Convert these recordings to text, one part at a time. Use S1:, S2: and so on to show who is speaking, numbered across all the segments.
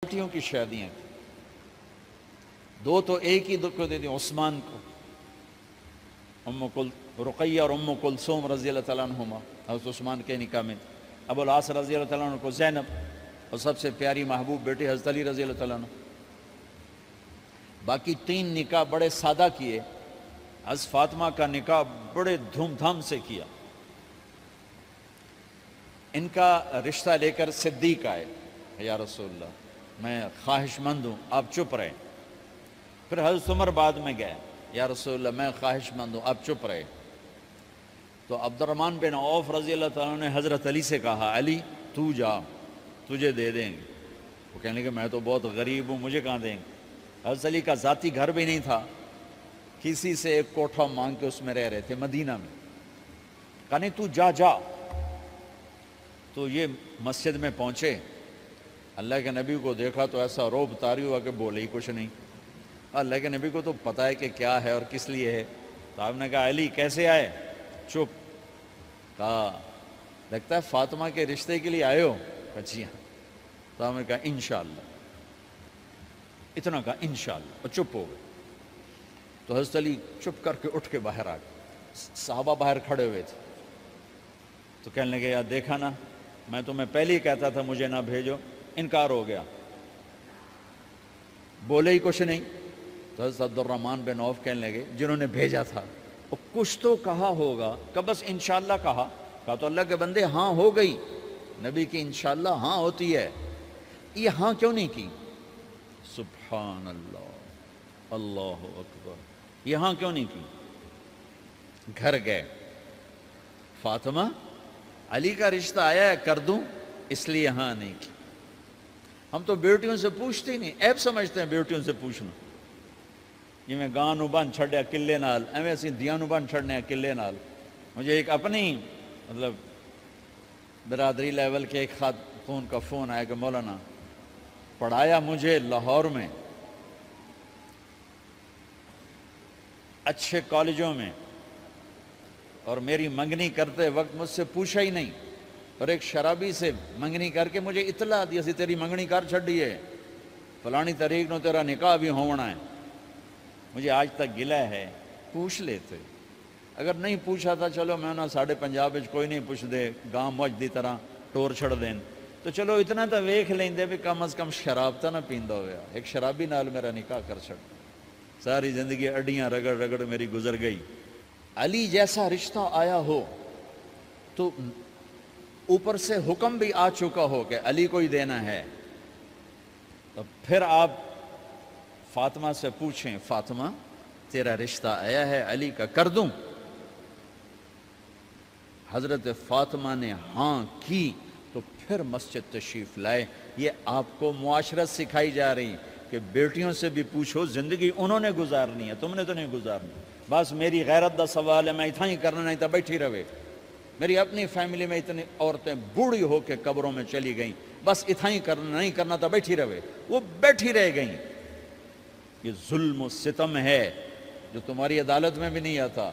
S1: بیٹیوں کی شادیاں کی، دو تو ایک ہی کو دے دیں عثمان کو، رقیہ اور ام کلثوم رضی اللہ تعالیٰ عنہما حضرت عثمان کے نکاح میں، ابو العاص رضی اللہ تعالیٰ عنہ کو زینب، اور سب سے پیاری محبوب بیٹی حضرت علی رضی اللہ تعالیٰ عنہ۔ باقی 3 نکاح بڑے سادہ کیے، حضرت فاطمہ کا نکاح بڑے دھوم دھام سے کیا۔ ان کا رشتہ لے کر صدیق آئے، یا رسول اللہ میں خواہش مند ہوں، آپ چپ رہے۔ پھر حضرت عمر بعد میں گئے، یا رسول اللہ میں خواہش مند ہوں، آپ چپ رہے۔ تو عبد الرحمن بن عوف رضی اللہ تعالیٰ نے حضرت علی سے کہا، علی تو جا، تجھے دے دیں گے۔ وہ کہنے لگے میں تو بہت غریب ہوں، مجھے کہاں دیں گے؟ حضرت علی کا ذاتی گھر بھی نہیں تھا، کسی سے ایک کوٹھا مانگ کے اس میں رہ رہے تھے مدینہ میں۔ کہا نہیں تو جا جا۔ تو یہ مسجد میں پہنچے، اللہ کے نبی کو دیکھا تو ایسا روب طاری ہوا کہ بولے ہی کچھ نہیں۔ اللہ کے نبی کو تو پتہ ہے کہ کیا ہے اور کس لیے ہے۔ تو آپ نے کہا علی کیسے آئے؟ چپ۔ کہا لگتا ہے فاطمہ کے رشتے کے لیے آئے ہو؟ کہا جی ہاں۔ تو آپ نے کہا انشاءاللہ، اتنا کہا انشاءاللہ، اور چپ ہو گئے۔ تو حضرت علی چپ کر کے اٹھ کے باہر آ گئے، صحابہ باہر کھڑے ہوئے تھے۔ تو کہنے لگے یار دیکھا نا، میں تمہیں پہلے ہی کہتا تھا مجھے نہ بھیجو، انکار ہو گیا، بولے ہی کچھ نہیں۔ تو حضرت عبد الرحمن بن عوف کہنے لگے جنہوں نے بھیجا تھا، وہ کچھ تو کہا ہوگا، کہ بس انشاءاللہ کہا تو اللہ کے بندے ہاں ہو گئی، نبی کی انشاءاللہ ہاں ہوتی ہے، یہ ہاں کیوں نہیں کی؟ سبحان اللہ، اللہ اکبر، یہ ہاں کیوں نہیں کی؟ گھر گئے، فاطمہ علی کا رشتہ آیا ہے کر دوں، اس لیے ہاں نہیں کی۔ ہم تو بیٹیوں سے پوچھتے ہی نہیں، عیب سمجھتے ہیں بیٹیوں سے پوچھنا۔ جی میں گاں نو بن چھڑیا قلعے نال، ایویں اسی دیاں نو بن چھڑنے قلعے نال۔ مجھے ایک اپنی مطلب برادری لیول کے ایک خاتون کا فون آیا کہ مولانا پڑھایا مجھے لاہور میں اچھے کالجوں میں، اور میری منگنی کرتے وقت مجھ سے پوچھا ہی نہیں، اور ایک شرابی سے منگنی کر کے مجھے اطلاع دی سی تیری منگنی کر چھڑی ہے، فلانی تاریخ نو تیرا نکاح بھی ہونا ہے۔ مجھے آج تک گلہ ہے، پوچھ لیتے۔ اگر نہیں پوچھا تھا چلو میں نا ساڑھے پنجاب وچ کوئی نہیں پوچھ دے، گاں موج دی طرح ٹور چھڑ دین، تو چلو اتنا تو ویکھ لیندے بھی کم از کم شراب تو نہ پیندا ہویا۔ ایک شرابی نال میرا نکاح کر چھڑ، ساری زندگی اڈیاں رگڑ رگڑ میری گزر گئی۔ علی جیسا رشتہ آیا ہو تو اوپر سے حکم بھی آ چکا ہو کہ علی کو ہی دینا ہے، تو پھر آپ فاطمہ سے پوچھیں فاطمہ تیرا رشتہ آیا ہے علی کا کر دوں؟ حضرت فاطمہ نے ہاں کی تو پھر مسجد تشریف لائے۔ یہ آپ کو معاشرت سکھائی جا رہی کہ بیٹیوں سے بھی پوچھو، زندگی انہوں نے گزارنی ہے، تم نے تو نہیں گزارنی۔ بس میری غیرت دا سوال ہے، میں اتنا ہی کرنا نہیں تو بیٹھی رہے۔ میری اپنی فیملی میں اتنی عورتیں بوڑھی ہو کے قبروں میں چلی گئیں، بس اتنا ہی کرنا نہیں کرنا تو بیٹھی رہے، وہ بیٹھی رہ گئیں۔ یہ ظلم و ستم ہے جو تمہاری عدالت میں بھی نہیں آتا،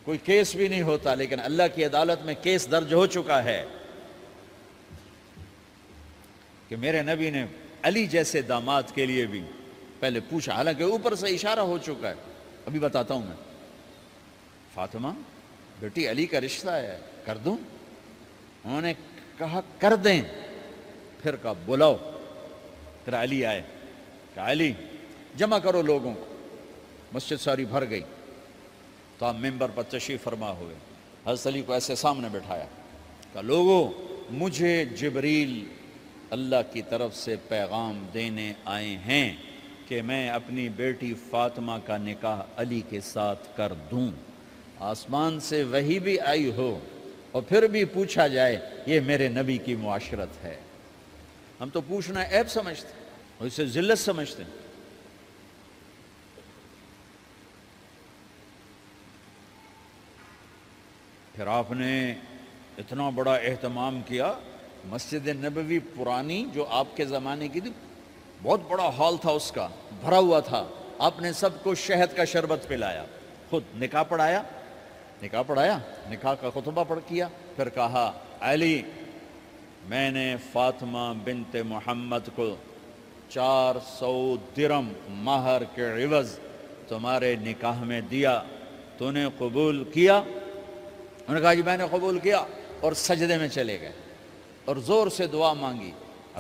S1: کوئی کیس بھی نہیں ہوتا، لیکن اللہ کی عدالت میں کیس درج ہو چکا ہے کہ میرے نبی نے علی جیسے داماد کے لیے بھی پہلے پوچھا، حالانکہ اوپر سے اشارہ ہو چکا ہے۔ ابھی بتاتا ہوں میں۔ فاطمہ بیٹی علی کا رشتہ ہے کر دوں؟ انہوں نے کہا کر دیں۔ پھر کہا بلاؤ۔ پھر علی آئے، کہا علی جمع کرو لوگوں کو۔ مسجد ساری بھر گئی تو آپ ممبر پر تشریف فرما ہوئے، حضرت علی کو ایسے سامنے بٹھایا، کہا لوگوں مجھے جبریل اللہ کی طرف سے پیغام دینے آئے ہیں کہ میں اپنی بیٹی فاطمہ کا نکاح علی کے ساتھ کر دوں۔ آسمان سے وحی بھی آئی ہو اور پھر بھی پوچھا جائے، یہ میرے نبی کی معاشرت ہے۔ ہم تو پوچھنا عیب سمجھتے اور اسے ذلت سمجھتے ہیں۔ پھر آپ نے اتنا بڑا اہتمام کیا، مسجد نبوی پرانی جو آپ کے زمانے کی تھی، بہت بڑا ہال تھا، اس کا بھرا ہوا تھا۔ آپ نے سب کو شہد کا شربت پلایا، خود نکاح پڑھایا، نکاح کا خطبہ پڑھ کیا، پھر کہا علی میں نے فاطمہ بنت محمد کو 400 درم مہر کے عوض تمہارے نکاح میں دیا، تو نے قبول کیا؟ انہوں نے کہا جی میں نے قبول کیا، اور سجدے میں چلے گئے اور زور سے دعا مانگی،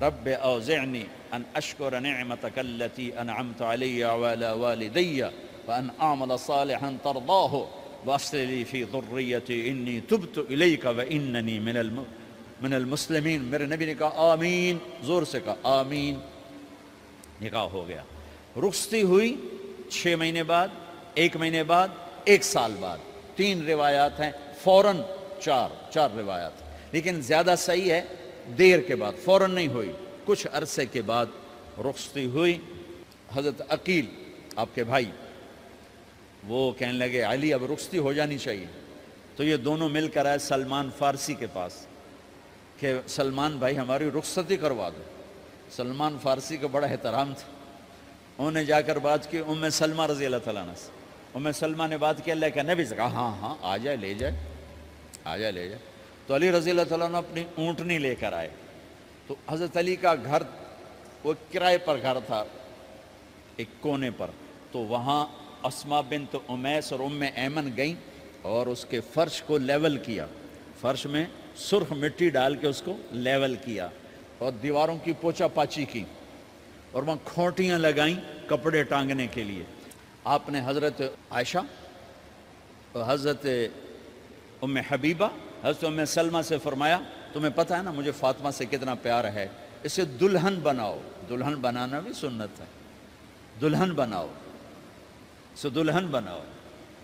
S1: رب اوزعنی ان اشکر نعمتک التی انعمت علی وعلی والدی وان اعمل صالحا ترضاہ واصلح لی فی ذریتی انی تبت الیک واننی من المسلمین۔ میرے نبی نے کہا آمین، زور سے کہا آمین، نکاح ہو گیا۔ رخصتی ہوئی 6 مہینے بعد، 1 مہینے بعد، 1 سال بعد، 3 روایات ہیں، فوراً 4 روایات، لیکن زیادہ صحیح ہے دیر کے بعد، فوراً نہیں ہوئی، کچھ عرصے کے بعد رخصتی ہوئی۔ حضرت عقیل آپ کے بھائی وہ کہنے لگے علی اب رخصتی ہو جانی چاہیے، تو یہ دونوں مل کر آئے سلمان فارسی کے پاس کہ سلمان بھائی ہماری رخصتی کروا دو۔ سلمان فارسی کا بڑا احترام تھا، انہوں نے جا کر بات کی ام سلمہ رضی اللہ تعالیٰ عنہ سے۔ ام سلمہ نے بات کی اللہ کے نبی سے، کہا ہاں ہاں آ جائے، لے جائے، آ جائے لے جائے۔ تو علی رضی اللہ تعالیٰ عنہ اپنی اونٹنی لے کر آئے، تو حضرت علی کا گھر وہ کرائے پر گھر تھا ایک کونے پر، تو وہاں اسماء بنت امیس اور ام ایمن گئیں اور اس کے فرش کو لیول کیا، فرش میں سرخ مٹی ڈال کے اس کو لیول کیا اور دیواروں کی پوچا پاچی کی اور وہاں کھوٹیاں لگائیں کپڑے ٹانگنے کے لیے۔ آپ نے حضرت عائشہ، حضرت ام حبیبہ، حضرت ام سلمہ سے فرمایا تمہیں پتہ ہے نا مجھے فاطمہ سے کتنا پیار ہے، اسے دلہن بناؤ۔ دلہن بنانا بھی سنت ہے، دلہن بناؤ، اسے دلہن بناؤ،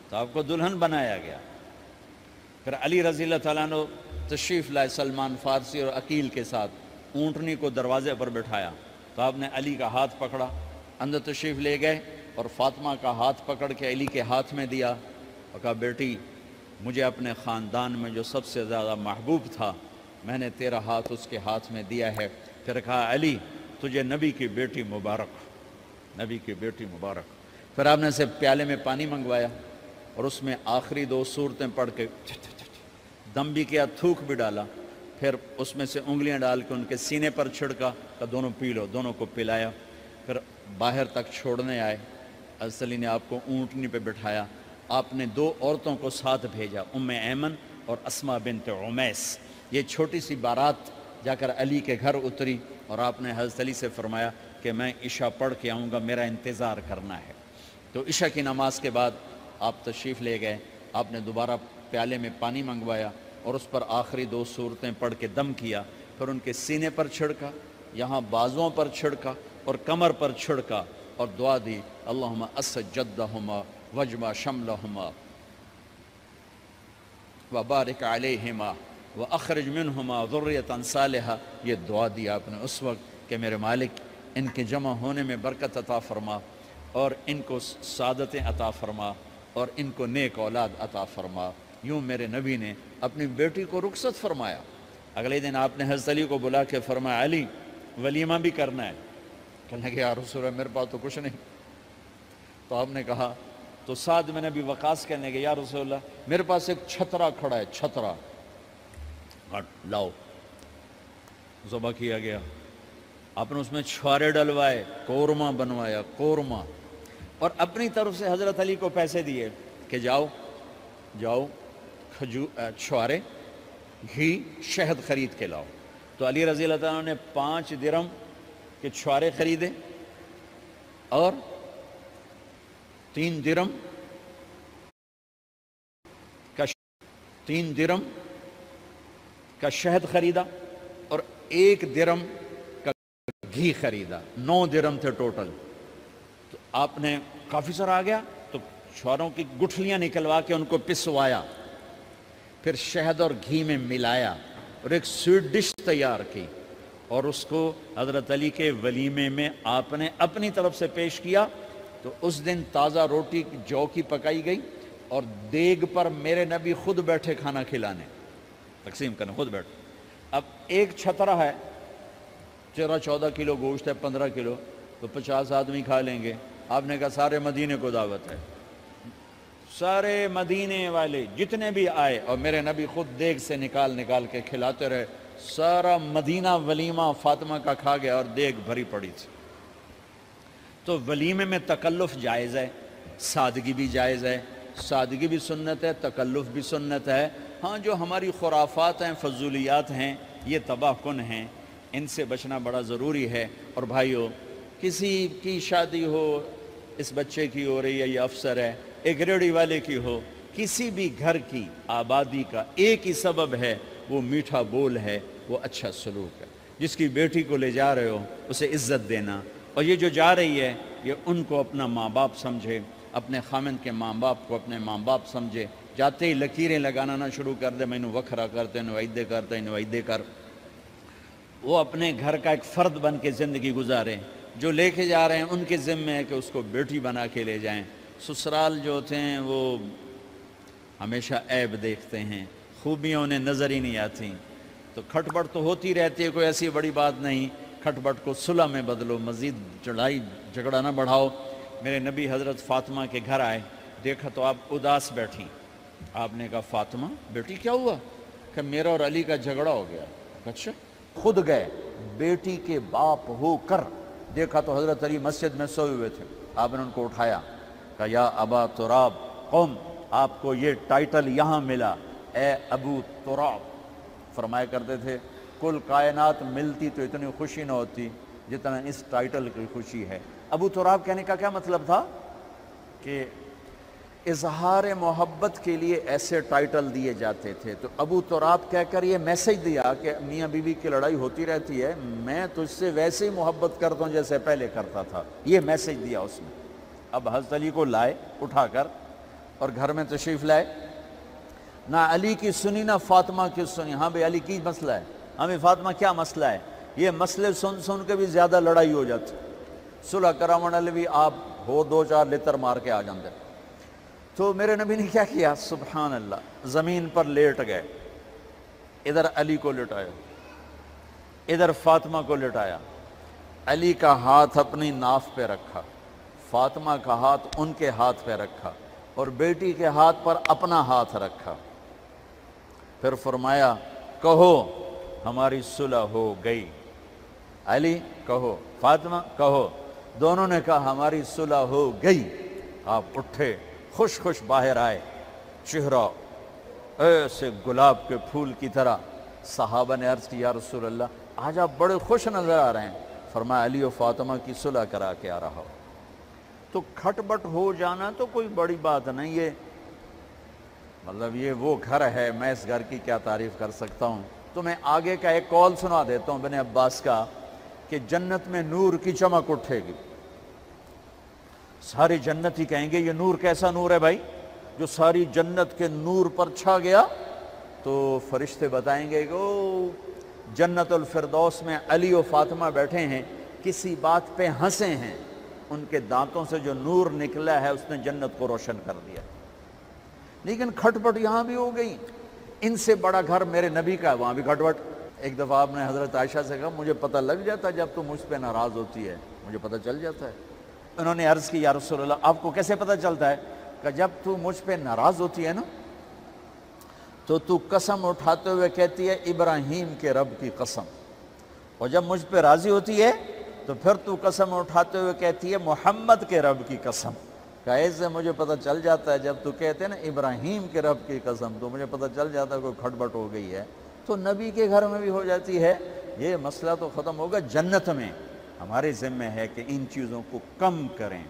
S1: تو آپ کو دلہن بنایا گیا۔ پھر علی رضی اللہ تعالیٰ عنہ تشریف لائے سلمان فارسی اور عقیل کے ساتھ، اونٹنی کو دروازے پر بٹھایا، تو آپ نے علی کا ہاتھ پکڑا، اندر تشریف لے گئے اور فاطمہ کا ہاتھ پکڑ کے علی کے ہاتھ میں دیا اور کہا بیٹی مجھے اپنے خاندان میں جو سب سے زیادہ محبوب تھا میں نے تیرا ہاتھ اس کے ہاتھ میں دیا ہے۔ پھر کہا علی تجھے نبی کی بیٹی مبارک، نبی کی بیٹی مبارک۔ پھر آپ نے سے پیالے میں پانی منگوایا اور اس میں آخری 2 سورتیں پڑھ کے دم بھی کیا، تھوک بھی ڈالا، پھر اس میں سے انگلیاں ڈال کے ان کے سینے پر چھڑکا کہ دونوں پی لو، دونوں کو پلایا۔ پھر باہر تک چھوڑنے آئے، حضرت علی نے آپ کو اونٹنی پہ بٹھایا، آپ نے 2 عورتوں کو ساتھ بھیجا، ام ایمن اور اسماء بنت امیس۔ یہ چھوٹی سی بارات جا کر علی کے گھر اتری اور آپ نے حضرت علی سے فرمایا کہ میں عشاء پڑھ کے آؤں گا، میرا انتظار کرنا ہے۔ تو عشاء کی نماز کے بعد آپ تشریف لے گئے، آپ نے دوبارہ پیالے میں پانی منگوایا اور اس پر آخری 2 سورتیں پڑھ کے دم کیا، پھر ان کے سینے پر چھڑکا، یہاں بازوؤں پر چھڑکا اور کمر پر چھڑکا اور دعا دی اللہم اسد جدہما وجمع شملہما وبارک علیہما واخرج منہما ذریۃ صالحہ۔ یہ دعا دی آپ نے اس وقت کہ میرے مالک ان کے جمع ہونے میں برکت عطا فرما اور ان کو سعادتیں عطا فرما اور ان کو نیک اولاد عطا فرما۔ یوں میرے نبی نے اپنی بیٹی کو رخصت فرمایا۔ اگلے دن آپ نے حضرت علی کو بلا کے فرمایا علی ولیمہ بھی کرنا ہے۔ کہنے لگے یا رسول اللہ میرے پاس تو کچھ نہیں۔ تو آپ نے کہا، تو سعد بن ابی وقاص کہنے لگے یا رسول اللہ میرے پاس ایک چھترا کھڑا ہے، چھترا لاؤ، ذبح کیا گیا۔ آپ نے اس میں چھوارے ڈلوائے، قورمہ بنوایا، قورمہ، اور اپنی طرف سے حضرت علی کو پیسے دیے کہ جاؤ چھوارے، گھی، شہد خرید کے لاؤ۔ تو علی رضی اللہ تعالیٰ نے 5 درم کے چھوارے خریدے اور 3 درم کا شہد خریدا اور 1 درم کا گھی خریدا، 9 درم تھے ٹوٹل۔ تو آپ نے کافی سارا آ گیا تو چھواروں کی گٹھلیاں نکلوا کے ان کو پسوایا، پھر شہد اور گھی میں ملایا اور ایک سویٹ ڈش تیار کی اور اس کو حضرت علی کے ولیمے میں آپ نے اپنی طرف سے پیش کیا۔ تو اس دن تازہ روٹی جو کی پکائی گئی اور دیگ پر میرے نبی خود بیٹھے کھانا کھلانے، تقسیم کرنے، خود بیٹھے۔ اب ایک چھترا ہے، 13-14 کلو گوشت ہے، 15 کلو، تو 50 آدمی کھا لیں گے۔ آپ نے کہا سارے مدینے کو دعوت ہے، سارے مدینے والے جتنے بھی آئے، اور میرے نبی خود دیگ سے نکال کے کھلاتے رہے، سارا مدینہ ولیمہ فاطمہ کا کھا گیا اور دیگ بھری پڑی تھی۔ تو ولیمے میں تکلف جائز ہے، سادگی بھی جائز ہے، سادگی بھی سنت ہے، تکلف بھی سنت ہے۔ ہاں جو ہماری خرافات ہیں، فضولیات ہیں، یہ تباہ کن ہیں، ان سے بچنا بڑا ضروری ہے۔ اور بھائیو، کسی کی شادی ہو، اس بچے کی ہو رہی ہے، یہ افسر ہے، ایک ریڑھی والے کی ہو، کسی بھی گھر کی آبادی کا ایک ہی سبب ہے، وہ میٹھا بول ہے، وہ اچھا سلوک ہے۔ جس کی بیٹی کو لے جا رہے ہو اسے عزت دینا، اور یہ جو جا رہی ہے یہ ان کو اپنا ماں باپ سمجھے، اپنے خامند کے ماں باپ کو اپنے ماں باپ سمجھے۔ جاتے ہی لکیریں لگانا نہ شروع کر دے، میں وکھرا کرتے نویدے کرتے نویدے کر۔ وہ اپنے گھر کا ایک فرد بن کے زندگی گزارے۔ جو لے کے جا رہے ہیں ان کے ذمہ ہے کہ اس کو بیٹی بنا کے لے جائیں۔ سسرال جو ہوتے ہیں وہ ہمیشہ عیب دیکھتے ہیں، خوبیاں انہیں نظر ہی نہیں آتی، تو کھٹ بٹ تو ہوتی رہتی ہے، کوئی ایسی بڑی بات نہیں۔ کھٹ بٹ کو صلح میں بدلو، مزید لڑائی جھگڑا نہ بڑھاؤ۔ میرے نبی حضرت فاطمہ کے گھر آئے، دیکھا تو آپ اداس بیٹھی۔ آپ نے کہا فاطمہ بیٹی کیا ہوا؟ کہ میرا اور علی کا جھگڑا ہو گیا۔ اچھا؟ خود گئے بیٹی کے باپ ہو کر، دیکھا تو حضرت علی مسجد میں سوئے ہوئے تھے۔ آپ نے ان کو اٹھایا، کہا یا ابا تراب قم، آپ کو یہ ٹائٹل یہاں ملا، اے ابو تراب۔ فرمایا کرتے تھے کل کائنات ملتی تو اتنی خوشی نہ ہوتی جتنا اس ٹائٹل کی خوشی ہے۔ ابو تراب کہنے کا کیا مطلب تھا؟ کہ اظہار محبت کے لیے ایسے ٹائٹل دیے جاتے تھے۔ تو ابو تراب کہہ کر یہ میسج دیا کہ میاں بیوی کی لڑائی ہوتی رہتی ہے، میں تجھ سے ویسے ہی محبت کرتا ہوں جیسے پہلے کرتا تھا، یہ میسج دیا اس نے۔ اب حضرت علی کو لائے اٹھا کر اور گھر میں تشریف لائے، نہ علی کی سنی نہ فاطمہ کی سنی۔ ہاں بھئی علی کی مسئلہ ہے، ہمیں فاطمہ کیا مسئلہ ہے؟ یہ مسئلے سن سن کے بھی زیادہ لڑائی ہو جاتی۔ صلح کراون علی بھی آپ ہو دو چار لتر مار کے آ جاندے۔ تو میرے نبی نے کیا کیا؟ سبحان اللہ، زمین پر لیٹ گئے، ادھر علی کو لٹایا، ادھر فاطمہ کو لٹایا، علی کا ہاتھ اپنی ناف پہ رکھا، فاطمہ کا ہاتھ ان کے ہاتھ پہ رکھا، اور بیٹی کے ہاتھ پر اپنا ہاتھ رکھا۔ پھر فرمایا کہو ہماری صلح ہو گئی۔ علی کہو، فاطمہ کہو۔ دونوں نے کہا ہماری صلح ہو گئی۔ آپ اٹھے، خوش خوش باہر آئے، چہرہ ایسے گلاب کے پھول کی طرح۔ صحابہ نے عرض کی یا رسول اللہ آج آپ بڑے خوش نظر آ رہے ہیں۔ فرمایا علی و فاطمہ کی صلح کرا کے آ رہا ہو۔ تو کھٹ بٹ ہو جانا تو کوئی بڑی بات نہیں ہے، مطلب یہ وہ گھر ہے، میں اس گھر کی کیا تعریف کر سکتا ہوں۔ تو میں آگے کا ایک قول سنا دیتا ہوں ابن عباس کا، کہ جنت میں نور کی چمک اٹھے گی، ساری جنت ہی کہیں گے یہ نور کیسا نور ہے بھائی جو ساری جنت کے نور پر چھا گیا؟ تو فرشتے بتائیں گے کہ او جنت الفردوس میں علی و فاطمہ بیٹھے ہیں، کسی بات پہ ہنسے ہیں، ان کے دانتوں سے جو نور نکلا ہے اس نے جنت کو روشن کر دیا۔ لیکن کھٹ پٹ یہاں بھی ہو گئی، ان سے بڑا گھر میرے نبی کا ہے، وہاں بھی کھٹ پٹ۔ ایک دفعہ آپ نے حضرت عائشہ سے کہا مجھے پتہ لگ جاتا ہے جب تو مجھ پہ ناراض ہوتی ہے، مجھے پتہ چل جاتا ہے۔ انہوں نے عرض کی یا رسول اللہ آپ کو کیسے پتہ چلتا ہے؟ کہ جب تو مجھ پہ ناراض ہوتی ہے نا تو قسم اٹھاتے ہوئے کہتی ہے ابراہیم کے رب کی قسم، اور جب مجھ پہ راضی ہوتی ہے تو پھر تو قسم اٹھاتے ہوئے کہتی ہے محمد کے رب کی قسم۔ کہ ایسے مجھے پتہ چل جاتا ہے جب تو کہتے ہیں نا ابراہیم کے رب کی قسم، تو مجھے پتہ چل جاتا ہے کوئی کھٹ بٹ ہو گئی ہے۔ تو نبی کے گھر میں بھی ہو جاتی ہے، یہ مسئلہ تو ختم ہوگا جنت میں۔ ہمارے ذمہ ہے کہ ان چیزوں کو کم کریں،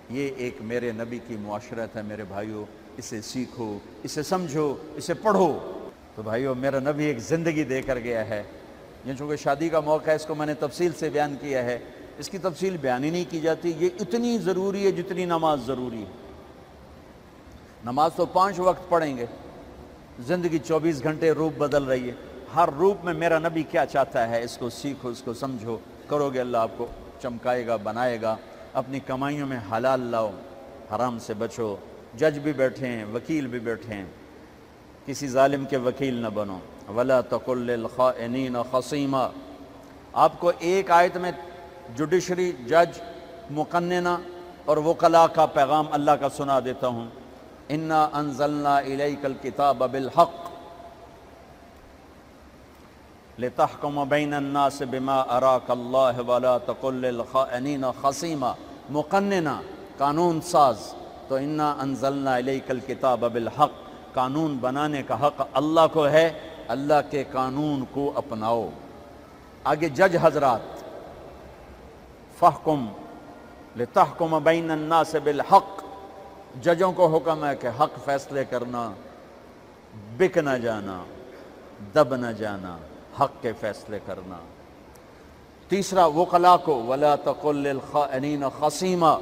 S1: یہ ایک میرے نبی کی معاشرت ہے میرے بھائیوں، اسے سیکھو، اسے سمجھو، اسے پڑھو۔ تو بھائیوں میرا نبی ایک زندگی دے کر گیا ہے، یہ چونکہ شادی کا موقع ہے اس کو میں نے تفصیل سے بیان کیا ہے، اس کی تفصیل بیان ہی نہیں کی جاتی، یہ اتنی ضروری ہے جتنی نماز ضروری ہے۔ نماز تو 5 وقت پڑھیں گے، زندگی 24 گھنٹے روپ بدل رہی ہے، ہر روپ میں میرا نبی کیا چاہتا ہے اس کو سیکھو، اس کو سمجھو، کرو گے اللہ آپ کو چمکائے گا، بنائے گا۔ اپنی کمائیوں میں حلال لاؤ، حرام سے بچو۔ جج بھی بیٹھے ہیں، وکیل بھی بیٹھے ہیں، کسی ظالم کے وکیل نہ بنو۔ وَلَا تَقُلْ لِلْخَائِنِينَ خَصِيمًا۔ آپ کو ایک آیت میں جوڈیشری، جج، مقننہ اور وکلاء کا پیغام اللہ کا سنا دیتا ہوں۔ إِنَّا أَنزَلْنَا إِلَيْكَ الْكِتَابَ بِالْحَقِّ لتحکم بین الناس بما اراک اللہ ولا تقل للخائنین خصیما، مقننہ قانون ساز، تو انا انزلنا الیک الکتاب بالحق، قانون بنانے کا حق اللہ کو ہے، اللہ کے قانون کو اپناؤ۔ آگے جج حضرات، فحکم لتحکم بین الناس بالحق، ججوں کو حکم ہے کہ حق فیصلے کرنا، بک نہ جانا، دب نہ جانا، حق کے فیصلے کرنا۔ تیسرا وکلاء کو ولا تقل للخائنین خصیما،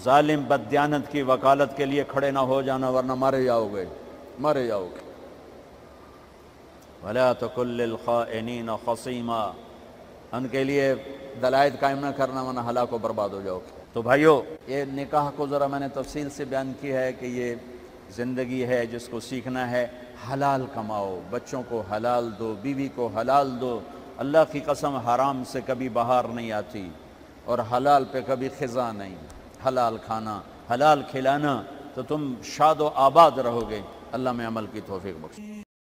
S1: ظالم بددیانت کی وکالت کے لیے کھڑے نہ ہو جانا ورنہ مارے جاؤ گے، مارے جاؤ گے۔ ولا تقل للخائنین خصیما، ان کے لیے دلائل قائم نہ کرنا ورنہ ہلاک و برباد ہو جاؤ گے۔ تو بھائیو، یہ نکاح کو ذرا میں نے تفصیل سے بیان کی ہے کہ یہ زندگی ہے جس کو سیکھنا ہے۔ حلال کماؤ، بچوں کو حلال دو، بیوی کو حلال دو۔ اللہ کی قسم حرام سے کبھی بہار نہیں آتی اور حلال پہ کبھی خزاں نہیں۔ حلال کھانا، حلال کھلانا، تو تم شاد و آباد رہو گے۔ اللہ میں عمل کی توفیق بخشے۔